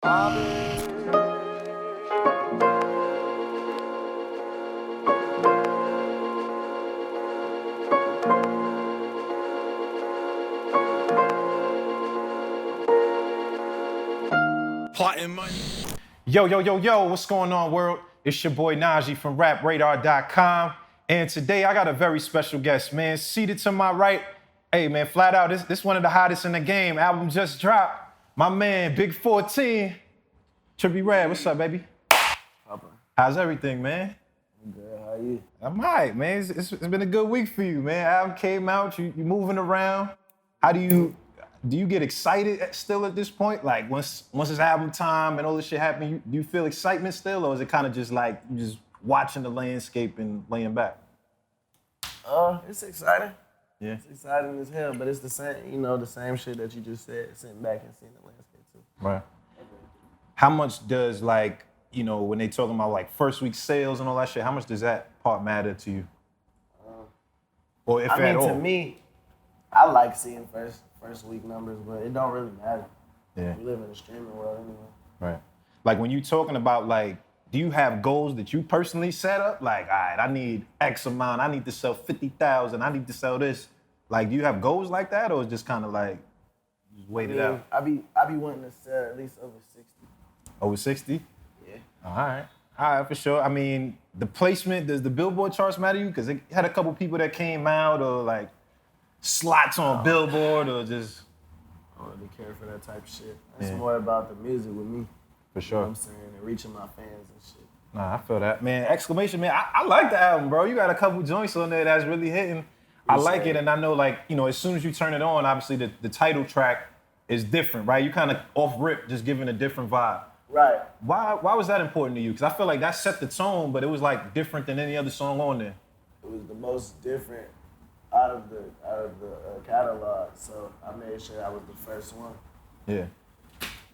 Plotting money. Yo, what's going on, world? It's your boy Najee from rapradar.com. And today I got a very special guest, man. Seated to my right, hey, man, flat out, this one of the hottest in the game. Album just dropped. My man, Big 14, Trippie Redd. What's up, baby? Papa. How's everything, man? I'm good. How you? I'm all right, man. It's been a good week for you, man. Album came out, you moving around. How do you get excited still at this point? Like once it's album time and all this shit happen, do you feel excitement still, or is it kind of just like you just watching the landscape and laying back? It's exciting. Yeah. It's exciting as hell, but it's the same, the same shit that you just said, sitting back and seeing the landscape too. Right. How much does when they talking about like first week sales and all that shit, how much does that part matter to you? Or if at all? To me, I like seeing first week numbers, but it don't really matter. Yeah. We live in a streaming world anyway. Right. Like when you talking about do you have goals that you personally set up? Like, all right, I need X amount, I need to sell 50,000, I need to sell this. Like, do you have goals like that, or just kind of like, just wait it out? I be wanting to sell at least over 60. Over 60? Yeah. All right, for sure. I mean, the placement, does the Billboard charts matter to you? Because it had a couple people that came out or like slots on Billboard or just... I don't really care for that type of shit. It's more about the music with me. For sure. You know what I'm saying? And reaching my fans and shit. Nah, I feel that. Man, Exclamation, man, I like the album, bro. You got a couple joints on there that's really hitting. I like it, and I know, as soon as you turn it on, obviously the title track is different, right? You kind of off rip, just giving a different vibe. Right. Why was that important to you? Because I feel like that set the tone, but it was like different than any other song on there. It was the most different out of the catalog, so I made sure I was the first one. Yeah.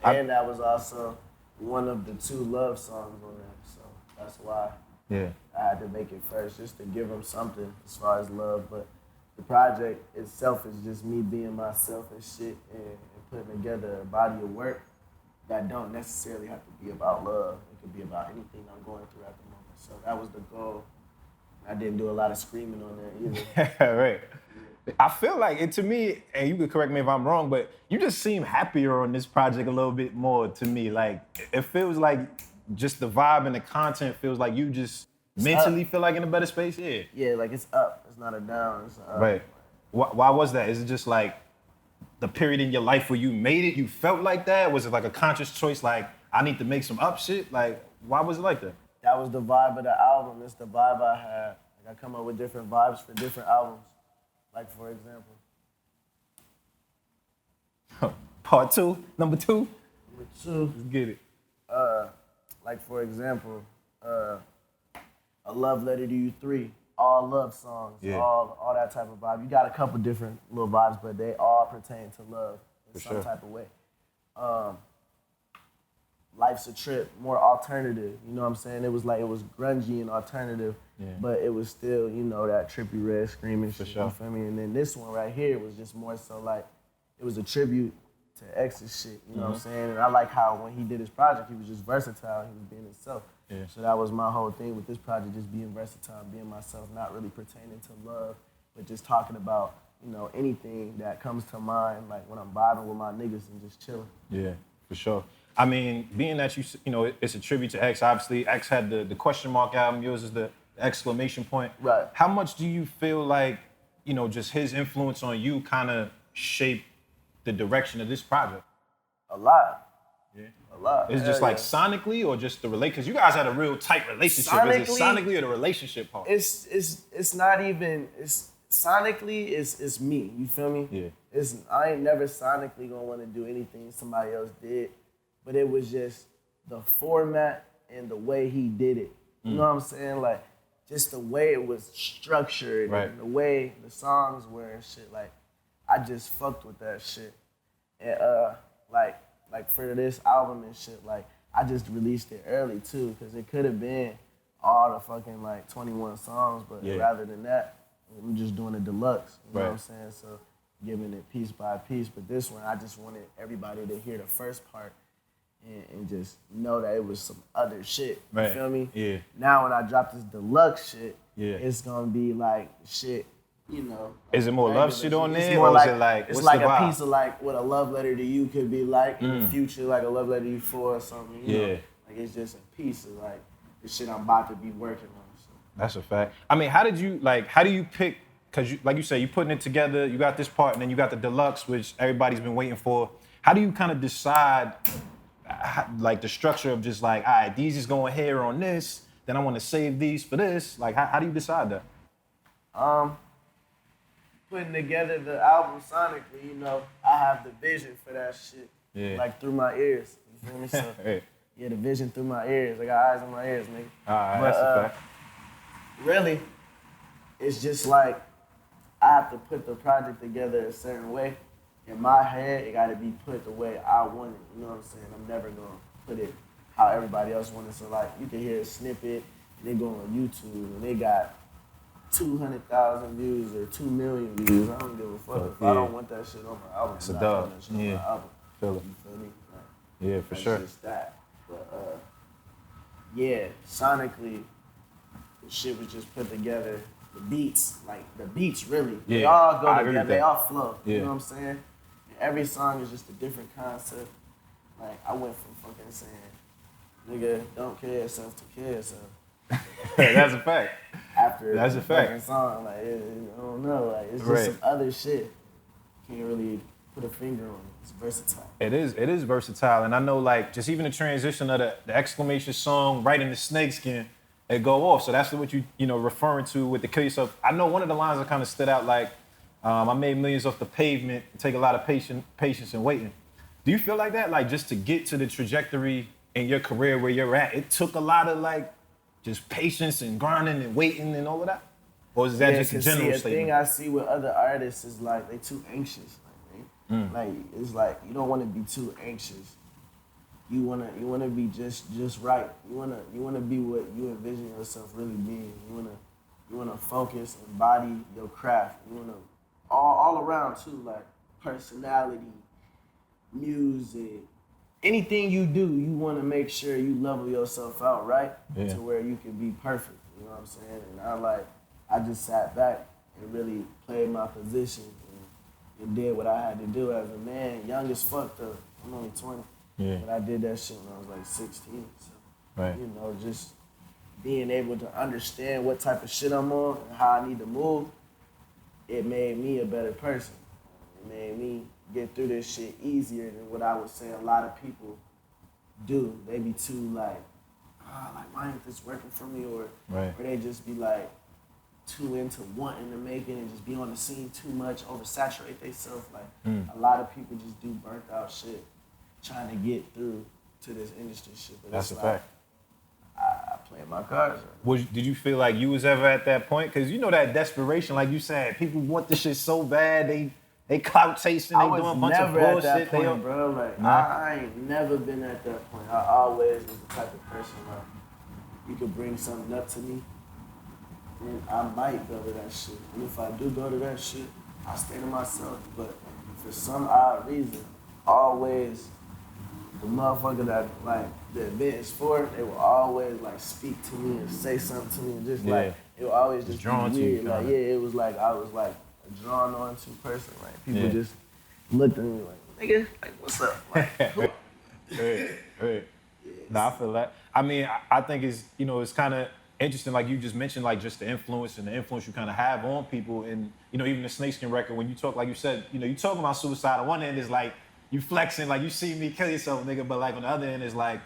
And that was also one of the 2 love songs on there, so that's why I had to make it first, just to give them something as far as love. But the project itself is just me being myself and shit, and putting together a body of work that don't necessarily have to be about love. It could be about anything I'm going through at the moment. So that was the goal. I didn't do a lot of screaming on there either. Right. I feel like it, to me, and you could correct me if I'm wrong, but you just seem happier on this project a little bit more to me. Like, it feels like just the vibe and the content feels like you just mentally feel like in a better space. Yeah. Yeah, like it's up. It's not a down. It's a up. Right. Why was that? Is it just like the period in your life where you made it, you felt like that? Was it like a conscious choice, like, I need to make some up shit? Like, why was it like that? That was the vibe of the album. It's the vibe I had. Like, I come up with different vibes for different albums. Like, for example. Part 2, number 2? Number 2. Let's get it. Like, for example, A Love Letter to You 3. All love songs, all that type of vibe. You got a couple different little vibes, but they all pertain to love in some type of way. Life's a Trip, more alternative. You know what I'm saying? It was grungy and alternative, but it was still, that Trippie Redd screaming shit. Sure. You feel me? And then this one right here was just more so like, it was a tribute to X's shit. You know what I'm saying? And I like how when he did his project, he was just versatile. He was being himself. Yeah. So that was my whole thing with this project, just being versatile, being myself, not really pertaining to love, but just talking about, anything that comes to mind, like when I'm vibing with my niggas and just chilling. Yeah, for sure. I mean, being that it's a tribute to X, obviously X had the question mark album, yours is the exclamation point. Right. How much do you feel like, just his influence on you kind of shaped the direction of this project? A lot. Yeah. A lot. It's just like sonically or just the relationship? Because you guys had a real tight relationship. Is it sonically or the relationship part? It's not even, sonically it's me, you feel me? Yeah. I ain't never sonically gonna wanna do anything somebody else did, but it was just the format and the way he did it. You know what I'm saying? Like, just the way it was structured and the way the songs were and shit, like, I just fucked with that shit. And like for this album and shit, like, I just released it early too, because it could have been all the fucking 21 songs, but rather than that, I'm just doing a deluxe. You know what I'm saying? So giving it piece by piece. But this one, I just wanted everybody to hear the first part and just know that it was some other shit. You Right. feel me? Yeah. Now when I drop this deluxe shit, Yeah. it's gonna be like shit, you know. Is it more regular love shit on It's there, more or like, is it like, it's what's like the a vibe? piece of like what a love letter to you could be like in the future, like a love letter to you for or something. You know? Yeah. Like it's just a piece of like the shit I'm about to be working on. So. That's a fact. I mean, how do you pick, because you, like you say, you putting it together, you got this part, and then you got the deluxe, which everybody's been waiting for. How do you kind of decide, like the structure of just like, all right, these is going here on this, then I want to save these for this. Like, how do you decide that? Putting together the album sonically, you know, I have the vision for that shit. Yeah. Like through my ears. You feel me? So, Hey. yeah, the vision through my ears. I got eyes in my ears, nigga. All right, But, that's a fact. really, it's just like I have to put the project together a certain way. In my head, it gotta be put the way I want it. You know what I'm saying? I'm never gonna put it how everybody else wants it. So like you can hear a snippet, and they go on YouTube and they got 200,000 views or 2 million views. I don't give a fuck. If I don't want that shit on my album, It's a I'm not dub. putting that shit on Yeah. my album. Feel it. You feel me? Like, Yeah, for that's sure. just that. But yeah, sonically, the shit was just put together. The beats, really, they Yeah, all go I agree with together. They that. all flow. Yeah. You know what I'm saying? And every song is just a different concept. Like I went from fucking saying, "Nigga, don't kill yourself" to kill yourself. That's a fact. After That's the a fact. fucking song, like I don't know, like it's just Right. some other shit. Can't really put a finger on it. It's versatile. It is versatile, and I know like just even the transition of the exclamation song right into snakeskin, it go off. So that's what you referring to with the kill yourself. I know one of the lines that kind of stood out like, I made millions off the pavement. It take a lot of patience and waiting. Do you feel like that? Like just to get to the trajectory in your career where you're at, it took a lot of like just patience and grinding and waiting and all of that, or is that just a 'cause general see, the statement? thing I see with other artists is like they too anxious. Like it's like you don't want to be too anxious. You wanna be just right. You wanna be what you envision yourself really being. You wanna focus and body your craft. You wanna all around too, like personality, music, anything you do. You wanna make sure you level yourself out right Yeah. to where you can be perfect. You know what I'm saying? And I just sat back and really played my position and did what I had to do as a man, young as fuck though. I'm only 20. Yeah. But I did that shit when I was like 16. So, Right. you know, just being able to understand what type of shit I'm on and how I need to move, it made me a better person. It made me get through this shit easier than what I would say a lot of people do. They be too like why ain't this working for me? Or they just be like too into wanting to make it and just be on the scene too much, oversaturate themselves. Like a lot of people just do burnt out shit trying to get through to this industry shit. But That's a it's like, fact. I play my cards right. Did you feel like you was ever at that point? Because you know that desperation, like you said, people want this shit so bad, they clout chasing, they I was doing a bunch of never at bullshit. that point, bro. Like Nah. I ain't never been at that point. I always was the type of person like you could bring something up to me, and I might go to that shit. And if I do go to that shit, I stay to myself. But for some odd reason, always the motherfucker that like the event is for, they will always like speak to me and say something to me, and just like it will always just drawn be to you, weird. Like kinda. it was like I was like a drawn on to person. Like people Yeah. just looked at me like, nigga, like what's up? Like, who? Right. Nah, I feel that. I mean, I think it's kind of interesting, like you just mentioned, like just the influence you kind of have on people, and even the Snakeskin record. When you talk, like you said, you talking about suicide. On one end is like you flexing, like you see me kill yourself, nigga, but like on the other end is like,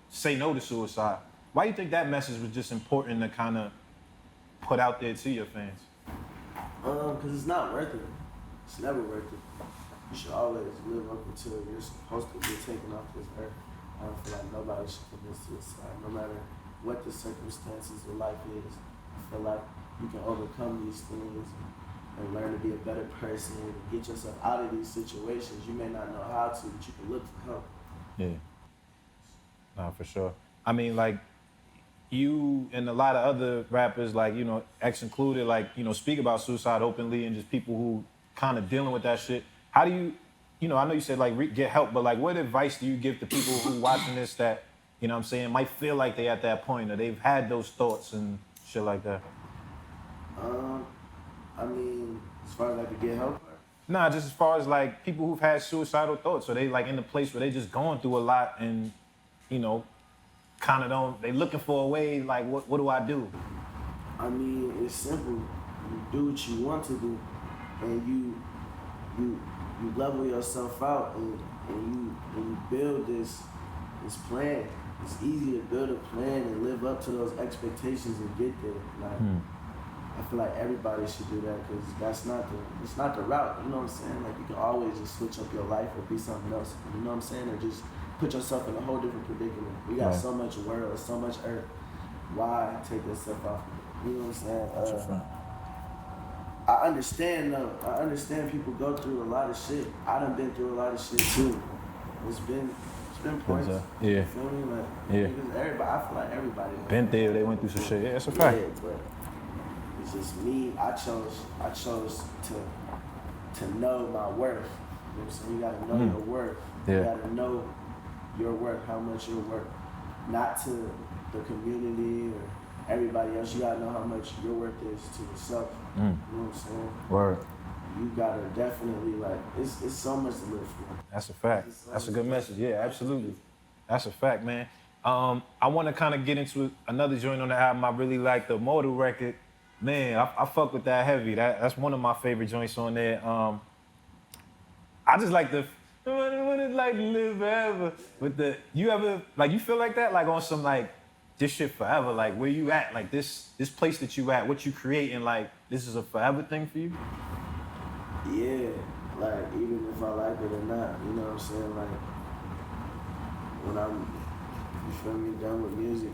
say no to suicide. Why do you think that message was just important to kind of put out there to your fans? Cause it's not worth it. It's never worth it. You should always live up until you're supposed to be taken off this earth. I don't feel like nobody should commit suicide, no matter what the circumstances of life is. I feel like you can overcome these things and learn to be a better person and get yourself out of these situations. You may not know how to, but you can look for help. Yeah. No, for sure. I mean, like, you and a lot of other rappers, like, X included, like, speak about suicide openly and just people who kind of dealing with that shit. How do you you know, I know you said like get help, but like what advice do you give to people who watching this that, you know what I'm saying, might feel like they at that point or they've had those thoughts and shit like that? I mean, as far as I could get help. Nah, just as far as like people who've had suicidal thoughts or they like in a place where they just going through a lot and, you know, kind of don't, they looking for a way, like what do I do? I mean, it's simple. You do what you want to do, and you level yourself out, and you build this plan. It's easy to build a plan and live up to those expectations and get there. Like, I feel like everybody should do that because it's not the route. You know what I'm saying? Like, you can always just switch up your life or be something else. You know what I'm saying? Or just put yourself in a whole different predicament. We got so much world, so much earth. Why take yourself off? You know what I'm saying? I understand though. I understand people go through a lot of shit. I done been through a lot of shit too. It's been points. Yeah. You feel me? Like, Yeah. Everybody, I feel like everybody been there, they went through some shit. Yeah, that's a fact. Yeah, but it's just me. I chose to know my worth. You know what I'm saying? You gotta know your worth. Yeah. You gotta know your worth, how much you're worth. Not to the community or everybody else. You gotta know how much your worth is to yourself. You know what I'm saying? Word. You gotta definitely like. It's so much to live for. That's a fact. That's a good message. Yeah, absolutely. That's a fact, man. I want to kind of get into another joint on the album. I really like the Immortal record. Man, I fuck with that heavy. That's one of my favorite joints on there. I just like the what it's like to live forever. But you ever like you feel like that? Like on some like this shit forever, like where you at? Like this place that you at, what you creating, like this is a forever thing for you? Yeah, like even if I like it or not, you know what I'm saying? Like when I'm, you feel me, done with music,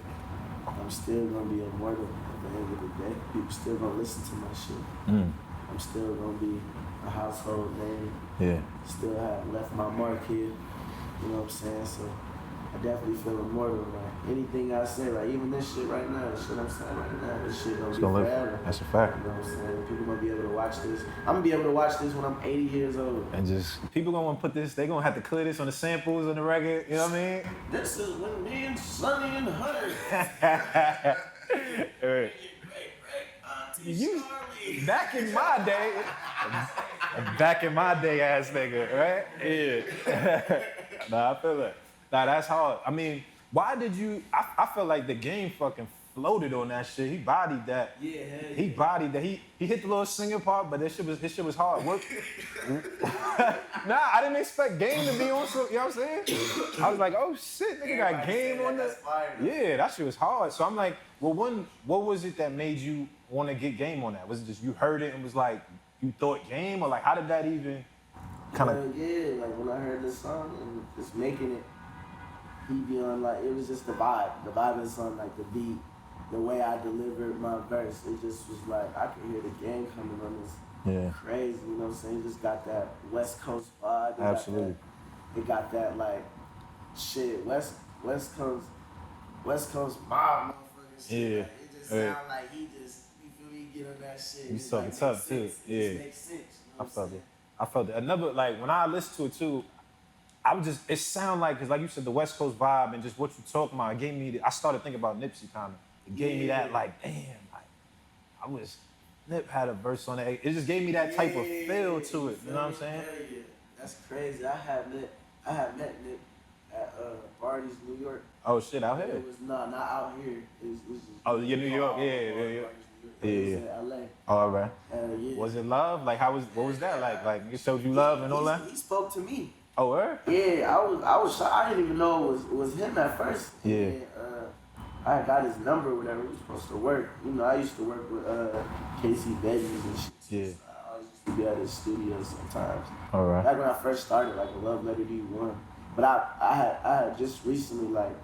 I'm still gonna be immortal at the end of the day. People still gonna listen to my shit. I'm still gonna be a household name. Yeah. Still have left my mark here. You know what I'm saying? So I definitely feel immortal. Like anything I say, like even this shit right now, the shit I'm saying right now, this shit gonna be forever. That's a fact. You know what I'm saying? People gonna be able to watch this. I'm gonna be able to watch this when I'm 80 years old. And just people gonna want to put this. They gonna have to clear this on the samples on the record. You know what I mean? This is when me and Sonny and Hunter. Right. You back in my day, ass nigga, right? Yeah. Nah, I feel that. Nah, that's hard. I mean, why did you? I feel like the game fucking floated on that shit. He bodied that. Yeah. He bodied that. He hit the little singing part, but his shit was hard. What? Nah, I didn't expect Game to be on. So, you know what I'm saying? I was like, oh shit, nigga got Game on the. Yeah, that shit was hard. So I'm like, well, what was it that made you want to get Game on that? Was it just you heard it and was like, you thought Game, or like, how did that even kind of? Yeah, like when I heard this song and just making it, he be on like, it was just the vibe of the song, like the beat, the way I delivered my verse. It just was like, I could hear the game coming on this. Yeah. Crazy, you know what I'm saying? It just got that West Coast vibe. Absolutely. It got that like, shit, West Coast mob motherfuckers. Yeah. Like, it just sound like he just, you feel me, get on that shit. You It's talking like, tough too. makes sense. Yeah. It makes sense. You know what I'm saying? I felt it. Another, like, when I listened to it too, it sound like, because like you said, the West Coast vibe and just what you talking about, it gave me, I started thinking about Nipsey kind of. It gave me that, like, damn, like, Nip had a verse on it. It just gave me that type of feel to it, you know what I'm saying? Yeah. That's crazy. I had met Nip at Barty's, New York. Oh, shit, out here? It was, not out here. It was just, Oh, yeah, New York, yeah. It was in LA. Oh, all right. Yeah. Was it love? Like, what was that like? Like, it showed you love and all that? He spoke to me. Oh, where? Yeah, I was shocked. I didn't even know it was him at first. Yeah. And, I got his number or whatever. We was supposed to work. You know, I used to work with Casey Veggies and shit. Yeah. So I always used to be at his studio sometimes. All right. Back when I first started, like a Love Letter to You 1. But I had just recently, like,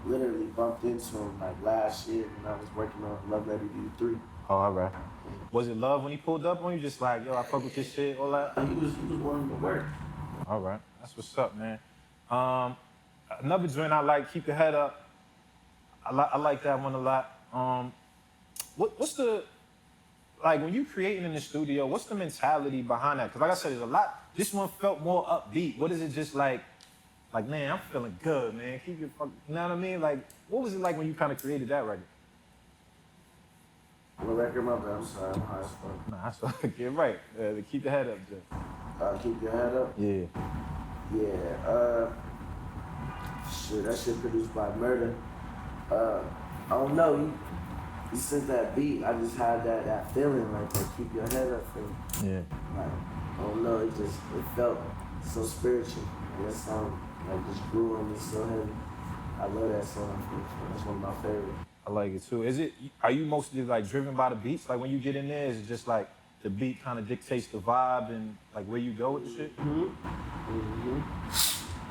literally bumped into him, like, last year when I was working on Love Letter to You 3. Oh, all right. Was it love when he pulled up on you? Just like, yo, I fuck with this shit, all that? He was wanting to work. All right. That's what's up, man. Another joint I like, Keep Your Head Up. I like that one a lot. What's the, like when you creating in the studio, what's the mentality behind that? Because like I said, there's this one felt more upbeat. What is it just like, man, I'm feeling good, man. Keep your fucking, you know what I mean? Like, what was it like when you kind of created that record? What record, my bad? I'm sorry, I'm high as fuck. Nah, that's like, you're right. Keep the head up, just. Keep your head up? Yeah. Yeah, shit, that shit produced by Murder. I don't know, he sent that beat, I just had that feeling, like that keep your head up feeling. Yeah. Like, I don't know, it felt so spiritual. And that song, like, just grew on me so heavy. I love that song, that's one of my favorites. I like it too. Are you mostly like driven by the beats? Like when you get in there, is it just like the beat kind of dictates the vibe and like where you go with the shit?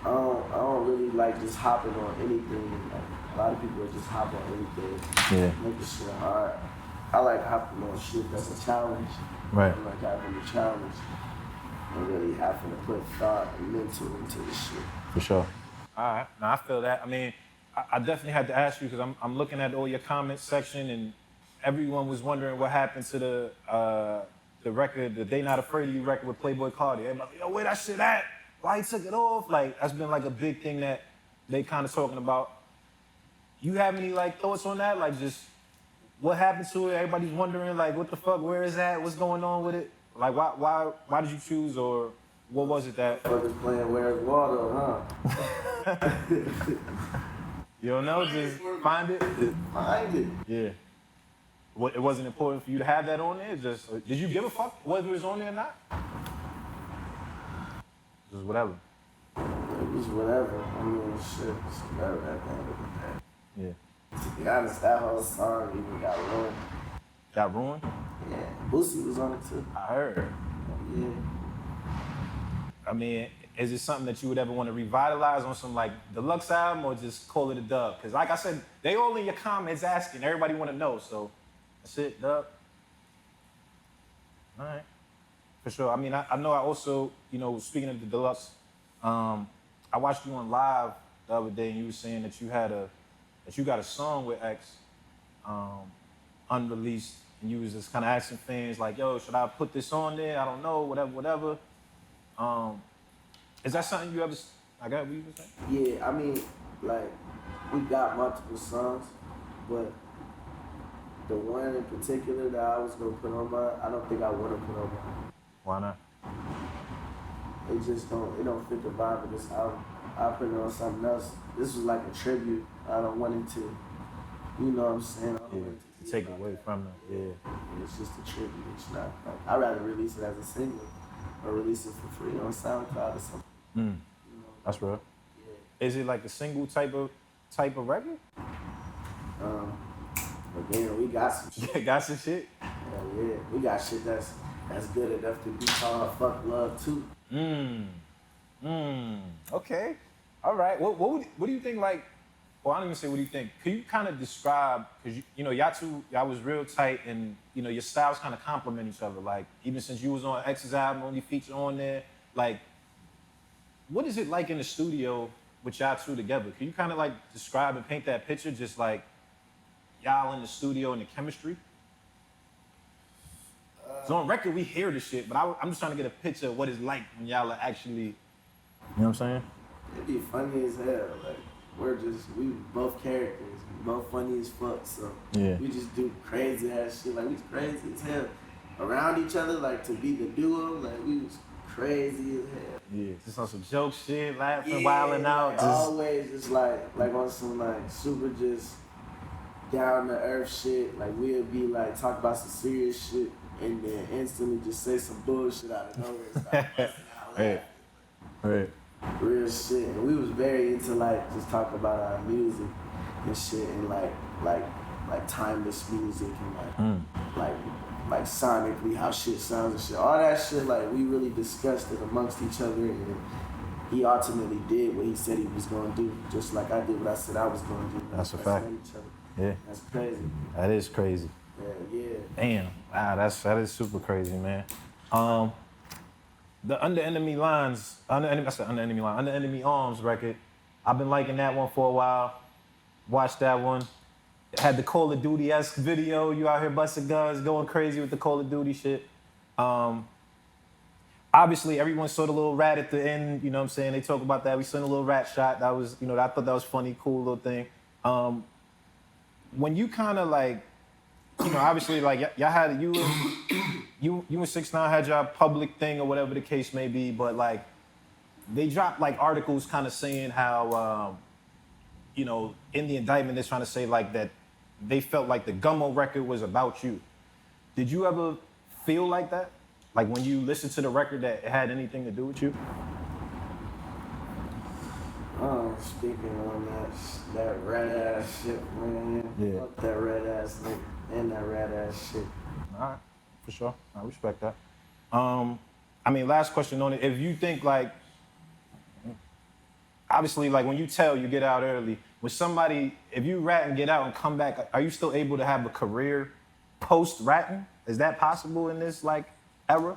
I don't really like just hopping on anything. Like, a lot of people just hop on anything. Yeah. Make the shit hard. I like hopping on shit that's a challenge. Right. I like having a challenge and really having to put thought and mental into the shit. For sure. All right. Now I feel that. I mean, I definitely had to ask you because I'm looking at all your comments section and everyone was wondering what happened to the record, the They Not Afraid of You record with Playboi Carti. Everybody, yo, where that shit at? Why he took it off? Like, that's been like a big thing that they kind of talking about. You have any like thoughts on that? Like just what happened to it? Everybody's wondering like, what the fuck, where is that? What's going on with it? Like why did you choose or what was it that? Fucking playing Where's Waldo, huh? You don't know, just find it? Find it. Yeah. It wasn't important for you to have that on there? Just did you give a fuck whether it was on there or not? Just whatever. It was whatever. I mean, shit, it's whatever at the end of the day. Yeah. To be honest, that whole song even got ruined. Got ruined? Yeah. Boosie was on it too. I heard. Yeah. I mean, is it something that you would ever want to revitalize on some like deluxe album or just call it a dub? Because like I said, they all in your comments asking, everybody want to know, so that's it, dub. All right, for sure. I mean, I know I also, you know, speaking of the deluxe, I watched you on live the other day and you were saying that you got a song with X, unreleased, and you was just kind of asking fans like, yo, should I put this on there? I don't know, whatever. Is that something you ever, I got what you were saying? Yeah, I mean, like, we got multiple songs, but the one in particular that I was gonna put on mine, I don't think I wanna put on mine. Why not? It don't fit the vibe of this album. I put it on something else. This was like a tribute. I don't want it to, you know what I'm saying? I don't want it To take it away from them, yeah. It's just a tribute. It's not, like, I'd rather release it as a single or release it for free on SoundCloud or something. You know? That's real. Yeah. Is it like a single type of record? But then we got some shit. Got some shit? Yeah, we got shit that's good enough to be called Fuck Love too. Okay. All right. What do you think, like, well, I don't even say what do you think. Could you kind of describe, because, you know, y'all was real tight and, you know, your styles kind of complement each other. Like, even since you was on X's album, only feature on there, like, what is it like in the studio with y'all two together? Can you kind of, like, describe and paint that picture, just like y'all in the studio and the chemistry? So on record, we hear the shit, but I'm just trying to get a picture of what it's like when y'all are actually, you know what I'm saying? It'd be funny as hell. Like, we both characters. We both funny as fuck, so Yeah. we just do crazy ass shit. Like, we was crazy as hell. Around each other, like, to be the duo, like, we was crazy as hell. Yeah, just on some joke shit, laughing, wilding out. Like, always just like on some like super just down to earth shit. Like, we'll be like talk about some serious shit and then instantly just say some bullshit out of nowhere. Start busting out laughing. Right. Real shit. And we was very into like just talk about our music and shit and like timeless music and like sonically how shit sounds and shit. All that shit, like, we really discussed it amongst each other and he ultimately did what he said he was gonna do, just like I did what I said I was gonna do. That's a fact. Each other. Yeah. That's crazy. That is crazy. Yeah. Damn. Wow, that is super crazy, man. The Under Enemy Arms record, I've been liking that one for a while. Watched that one. It had the Call of Duty-esque video. You out here busting guns, going crazy with the Call of Duty shit. obviously everyone saw the little rat at the end, you know what I'm saying? They talk about that. We sent a little rat shot. That was, I thought that was funny, cool little thing. When you kind of like, obviously like y'all had you and 6ix9ine had your public thing or whatever the case may be, but like they dropped like articles kind of saying how, in the indictment they're trying to say like that they felt like the Gummo record was about you. Did you ever feel like that? Like when you listened to the record that it had anything to do with you? Speaking on that red ass shit, man. Yeah. Fuck that red ass nigga and that red ass shit. All right, for sure. I respect that. Last question on it. If you think like, obviously like when you get out early, with somebody, if you rat and get out and come back, are you still able to have a career post-ratting? Is that possible in this like era?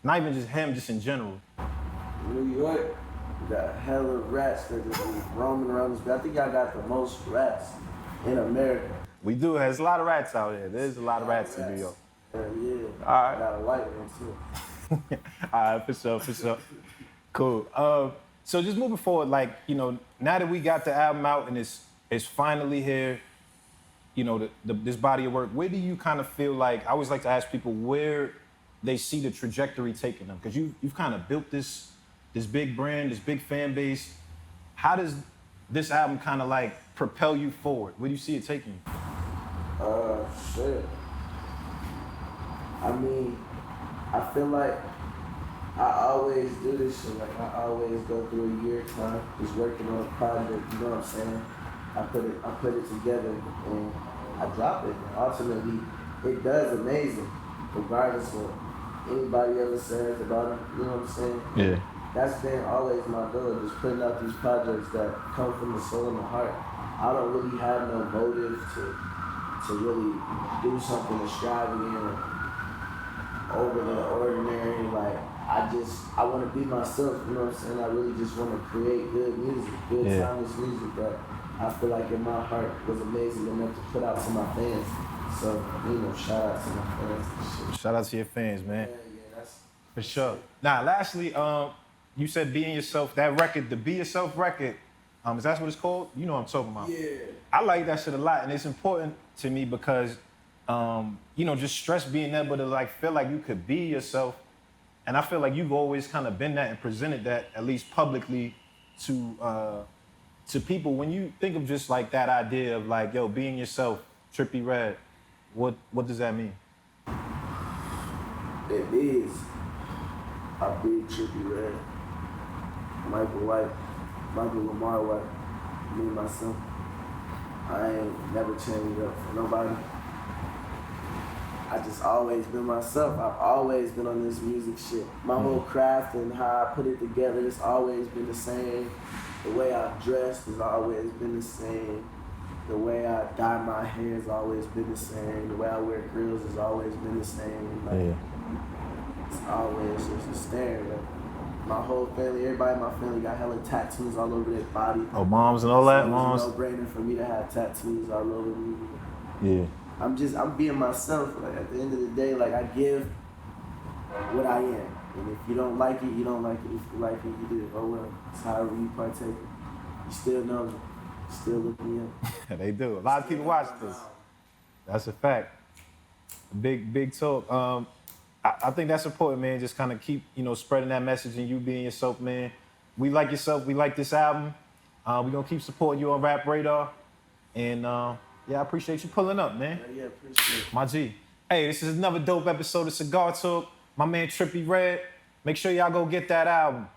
Not even just him, just in general. New York, you got hella rats that just be roaming around this. I think y'all got the most rats in America. We do. There's a lot of rats out here. There's a lot of rats in New York. Yeah. All right. Got a white one too. All right, for sure. Cool. So just moving forward, like, now that we got the album out and it's finally here, this body of work, where do you kind of feel like, I always like to ask people where they see the trajectory taking them? Because you've kind of built this big brand, this big fan base. How does this album kind of like propel you forward? Where do you see it taking you? Shit. I feel like I always do this shit. Like I always go through a year time just working on a project. You know what I'm saying? I put it together and I drop it. And ultimately, it does amazing, regardless of what anybody ever says about it. You know what I'm saying? Yeah. That's been always my goal, just putting out these projects that come from the soul and the heart. I don't really have no motive to really do something extravagant or over the ordinary. Like I want to be myself. You know what I'm saying? I really just want to create good music, good timeless music that I feel like in my heart was amazing enough to put out to my fans. So, shout out to my fans and shit. Shout out to your fans, man. Yeah, that's For sure. Now, lastly, you said Being Yourself, that record, the Be Yourself record, is that what it's called? You know what I'm talking about. Yeah. I like that shit a lot, and it's important to me because, just stress being able to like feel like you could be yourself. And I feel like you've always kind of been that and presented that, at least publicly, to people. When you think of just like that idea of like, yo, being yourself, Trippie Redd, what does that mean? It is. I be Trippie Redd, Michael Lamar White, me myself. I ain't never changed up for nobody. I just always been myself. I've always been on this music shit. My whole craft and how I put it together, it's always been the same. The way I dress has always been the same. The way I dye my hair has always been the same. The way I wear grills has always been the same. Like, it's always just a stare. Like, my whole family, everybody in my family got hella tattoos all over their body. Oh, moms and all that, moms. It's a no-brainer for me to have tattoos all over me. Yeah. I'm being myself. Like at the end of the day, like I give what I am. And if you don't like it, you don't like it. If you like it, you do. Oh well, it's however you partake. You still know me. You still look me up. They do. A lot of people watch this. That's a fact. Big talk. I think that's important, man. Just kind of keep, spreading that message and you being yourself, man. We like yourself. We like this album. We're going to keep supporting you on Rap Radar. And, I appreciate you pulling up, man. Yeah, appreciate it. My G. Hey, this is another dope episode of Cigar Talk. My man Trippie Redd. Make sure y'all go get that album.